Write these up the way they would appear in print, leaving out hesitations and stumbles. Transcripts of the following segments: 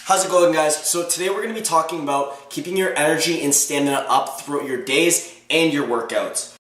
How's it going, guys? So today we're going to be talking about keeping your energy and stamina up throughout your days and your workouts.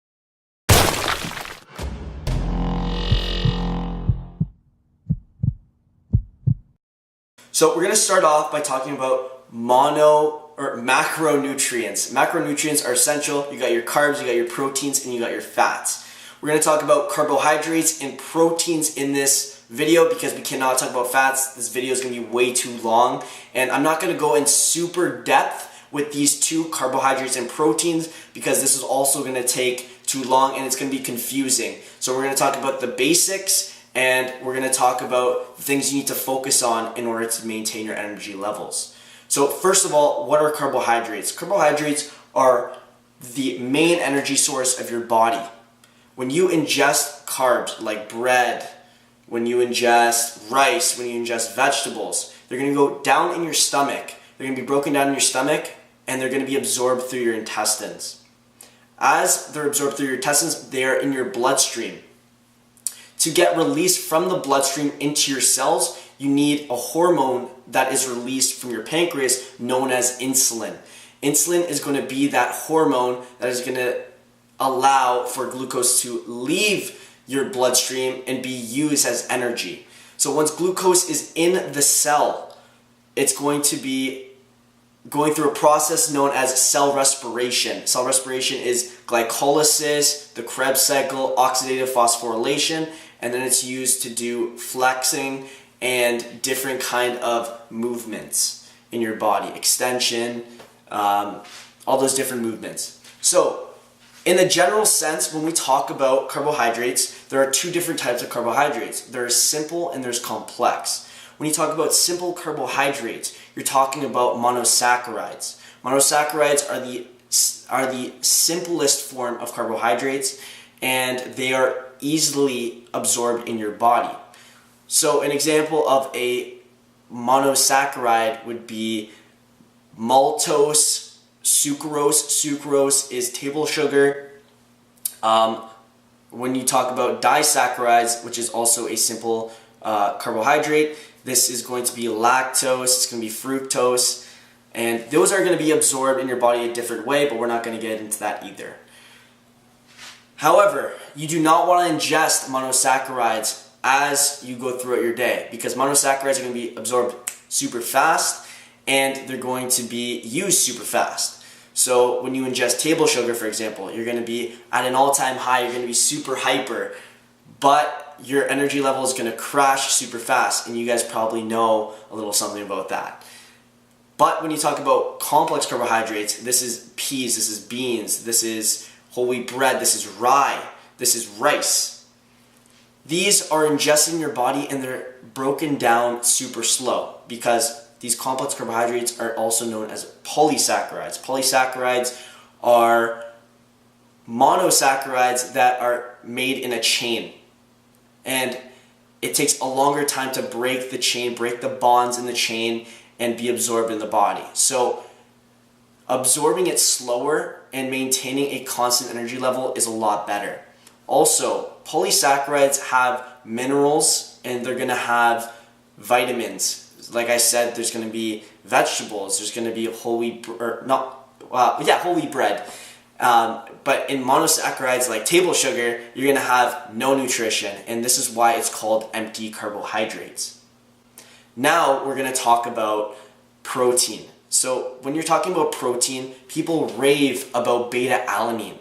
So we're going to start off by talking about macronutrients. Macronutrients are essential. You got your carbs, you got your proteins, and you got your fats. We're going to talk about carbohydrates and proteins in this video because we cannot talk about fats. This video is going to be way too long, and I'm not going to go in super depth with these two, carbohydrates and proteins, because this is also going to take too long and it's going to be confusing. So we're going to talk about the basics, and we're going to talk about the things you need to focus on in order to maintain your energy levels. So first of all, what are carbohydrates? Carbohydrates are the main energy source of your body. When you ingest carbs like bread, when you ingest rice, when you ingest vegetables, they're going to go down in your stomach. They're going to be broken down in your stomach, and they're going to be absorbed through your intestines. As they're absorbed through your intestines, they are in your bloodstream. To get released from the bloodstream into your cells, you need a hormone that is released from your pancreas known as insulin. Insulin is going to be that hormone that is going to allow for glucose to leave your bloodstream and be used as energy. So once glucose is in the cell, it's going to be going through a process known as cell respiration. Cell respiration is glycolysis, the Krebs cycle, oxidative phosphorylation, and then it's used to do flexing and different kind of movements in your body, extension, all those different movements. So in the general sense, when we talk about carbohydrates, there are two different types of carbohydrates. There's simple and there's complex. When you talk about simple carbohydrates, you're talking about monosaccharides. Monosaccharides are the simplest form of carbohydrates, and they are easily absorbed in your body. So an example of a monosaccharide would be maltose, sucrose. Sucrose is table sugar. When you talk about disaccharides, which is also a simple carbohydrate, this is going to be lactose, it's going to be fructose, and those are going to be absorbed in your body a different way, but we're not going to get into that either. However, you do not want to ingest monosaccharides as you go throughout your day, because monosaccharides are going to be absorbed super fast and they're going to be used super fast. So when you ingest table sugar, for example, you're going to be at an all-time high, you're going to be super hyper, but your energy level is going to crash super fast, and you guys probably know a little something about that. But when you talk about complex carbohydrates, this is peas, this is beans, this is whole wheat bread, this is rye, this is rice. These are ingested in your body, and they're broken down super slow, because these complex carbohydrates are also known as polysaccharides. Polysaccharides are monosaccharides that are made in a chain. And it takes a longer time to break the chain, break the bonds in the chain, and be absorbed in the body. So absorbing it slower and maintaining a constant energy level is a lot better. Also, polysaccharides have minerals, and they're going to have vitamins. Like I said, there's going to be vegetables, there's going to be whole wheat bread. But in monosaccharides like table sugar, you're going to have no nutrition, and this is why it's called empty carbohydrates. Now we're going to talk about protein. So when you're talking about protein, people rave about beta-alanine.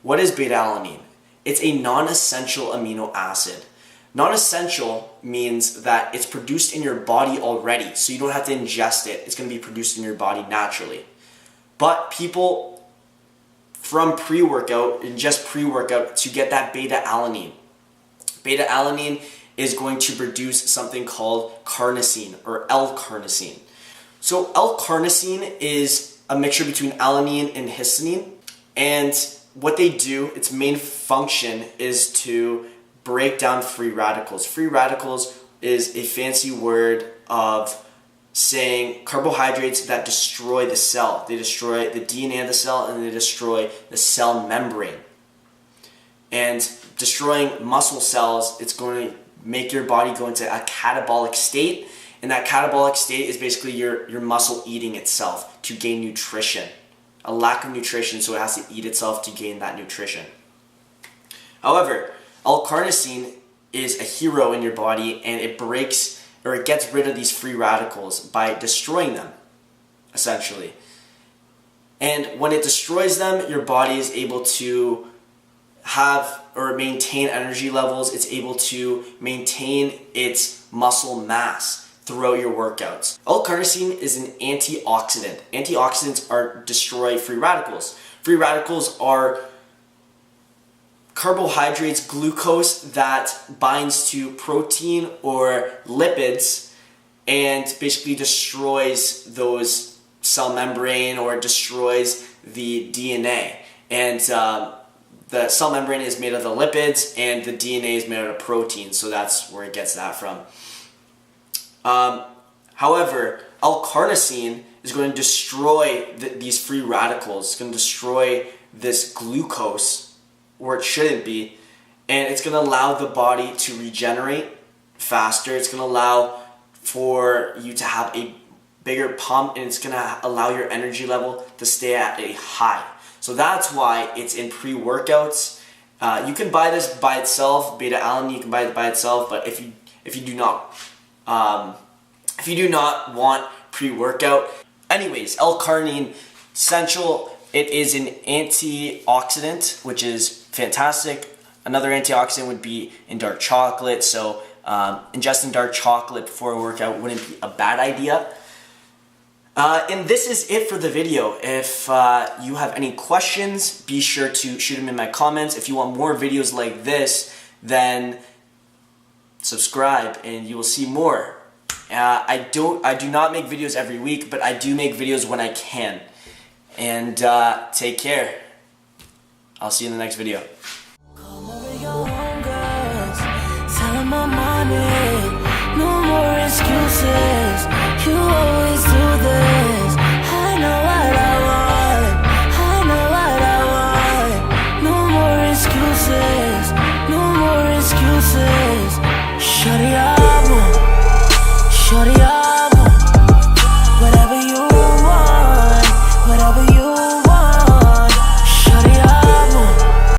What is beta-alanine? It's a non-essential amino acid. Non-essential means that it's produced in your body already, so you don't have to ingest it. It's going to be produced in your body naturally. But people from pre-workout ingest pre-workout to get that beta-alanine. Beta-alanine is going to produce something called carnosine or L-carnisine. So L-carnisine is a mixture between alanine and histamine, and what they do, its main function is to break down free radicals. Free radicals is a fancy word of saying carbohydrates that destroy the cell. They destroy the DNA of the cell, and they destroy the cell membrane. And destroying muscle cells, it's going to make your body go into a catabolic state, And that catabolic state is basically your muscle eating itself to gain nutrition. A lack of nutrition, so it has to eat itself to gain that nutrition. However, L-carnisine is a hero in your body, and it breaks, or it gets rid of these free radicals by destroying them, essentially. And when it destroys them, your body is able to have or maintain energy levels. It's able to maintain its muscle mass throughout your workouts. L-carnisine is an antioxidant. Antioxidants destroy free radicals. Free radicals are carbohydrates, glucose that binds to protein or lipids and basically destroys those cell membrane or destroys the DNA. And the cell membrane is made of the lipids and the DNA is made out of protein, so that's where it gets that from. However, L-carnisine is going to destroy these free radicals. It's going to destroy this glucose where it shouldn't be, and it's going to allow the body to regenerate faster. It's going to allow for you to have a bigger pump, and it's going to allow your energy level to stay at a high. So that's why it's in pre-workouts. You can buy this by itself, beta-alanine. You can buy it by itself, but if you do not want pre-workout, anyways, L-carnitine essential. It is an antioxidant, which is fantastic. Another antioxidant would be in dark chocolate. So ingesting dark chocolate before a workout wouldn't be a bad idea. And this is it for the video. If you have any questions, be sure to shoot them in my comments. If you want more videos like this, then subscribe and you will see more. I do not make videos every week, but I do make videos when I can. And take care. I'll see you in the next video. No more excuses.